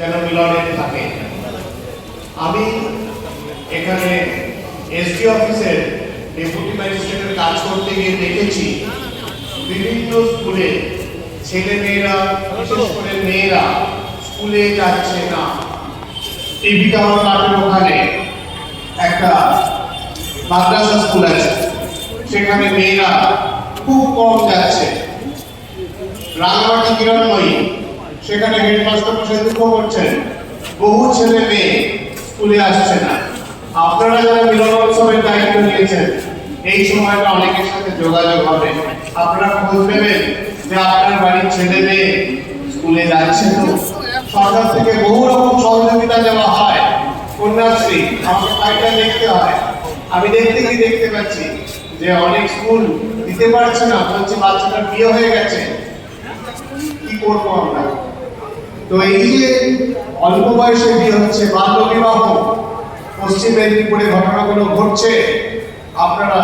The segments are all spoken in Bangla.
যেন মিলনে থাকে। আমি এখানে এসডি অফিসের ডেপুটি ম্যাজিস্ট্রেটের কাজ করতে গিয়ে দেখেছি বিভিন্ন স্কুলে ছেলে মেয়েরা, বিশেষ করে মেয়েরা স্কুলে যাচ্ছে না। টিভি টাওয়ার মাঠের ওখানে একটা মাদ্রাসা স্কুল আছে, সেখানে মেয়েরা খুব কম যাচ্ছে। রাঙামাটি কিরণময়ী, সেখানে হেডমাস্টার মশাই দুঃখ করছেন, বহু ছেলে মেয়ে স্কুলে আসছে না। আপনারা যারা মিলন উৎসবের দায়িত্ব নিয়েছেন, এই সময়টা অনেকের সাথে যোগাযোগ হবে, আপনারা খোঁজ নেবেন যে আপনার বাড়ির ছেলে মেয়ে স্কুলে যাচ্ছে তো। সরকার থেকে বহু রকম সহযোগিতা দেওয়া হয়, কন্যাশ্রী, আমাকে ফাইলটা দেখতে হয়। আমি দেখতে পাচ্ছি যে অনেক স্কুল দিতে পারছে না, বলছে বাচ্চাটার বিয়ে হয়ে গেছে, কি করবো আমরা? তো এই যে অল্প বয়সে বিয়ে হচ্ছে, বাল্য বিবাহ, পশ্চিম মেদিনীপুরে ঘটনাগুলো ঘটছে, আপনারা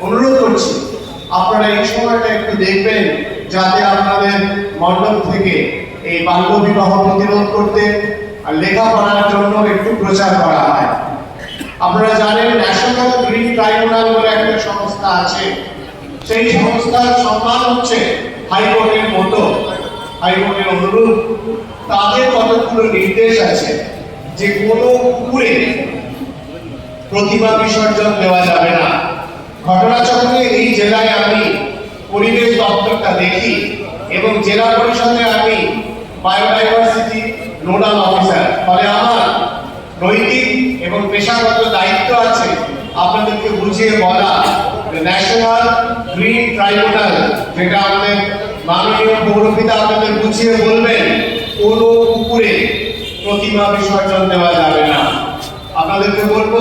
অনুরোধ করছি আপনারা এই সময়টা একটু দেখবেন, যাতে আপনাদের মণ্ডল থেকে এই বাল্য বিবাহ প্রতিরোধ করতে আর লেখাপড়ার জন্য একটু প্রচার করা হয়। আপনারা জানেন ন্যাশনাল গ্রিন ট্রাইব্যুনাল বলে একটা সংস্থা আছে, সেই সংস্থার সম্মান হচ্ছে হাইকোর্টের মতো, হাইকোর্টের অনুরূপ তাদের কতগুলো নির্দেশ আছে যে কোনো পুকুরে প্রতিমা বিসর্জন দেওয়া যাবে না। ঘটনাচক্রে এই জেলায় আমি পরিবেশ দপ্তরটা দেখি এবং জেলা পরিষদে আমি বায়োডাইভার্সিটি নোডাল অফিসার, ফলে আমার নৈতিক এবং পেশাগত দায়িত্ব আছে আপনাদেরকে বুঝিয়ে বলা ন্যাশনাল গ্রিন ট্রাইব্যুনাল, যেটা আমাদের মাননীয় পৌরপিতা আপনাদের বুঝিয়ে বলবেন কোনো পুকুরে প্রতিমা বিসর্জন দেওয়া যাবে না। আপনাদেরকে বলবো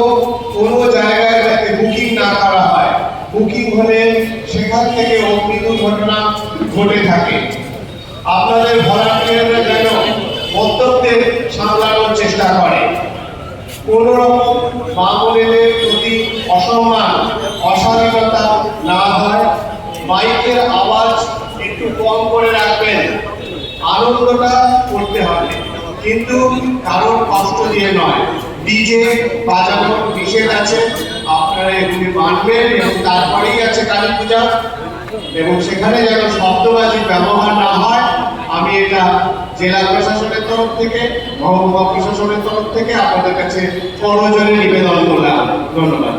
কোনো জায়গায় যাতে বুকিং না করা হয়, বুকিং হলে সেখান থেকে অগ্নি দুর্ঘটনা ঘটে থাকে। আপনাদের ভলান্টিয়াররা যেন মদ্যপদের সামলানোর চেষ্টা করে, কোন রকম মা বোনেদের প্রতি অসম্মান, অশালীনতা না হয়। মাইকের আওয়াজ একটু কম করে রাখবেন, আনন্দটা করতে হবে কিন্তু কারোর কষ্ট দিয়ে নয়। ডিজে বাজানোর নিষেধ আছে, আপনারা এগুলি মানবেন। এবং তারপরেই আছে কালী পূজা, এবং সেখানে যেন শব্দবাজি ব্যবহার না হয়। আমি এটা জেলা প্রশাসনের তরফ থেকে, মহকুমা প্রশাসনের তরফ থেকে আপনাদের কাছে করজোরে নিবেদন করলাম। ধন্যবাদ।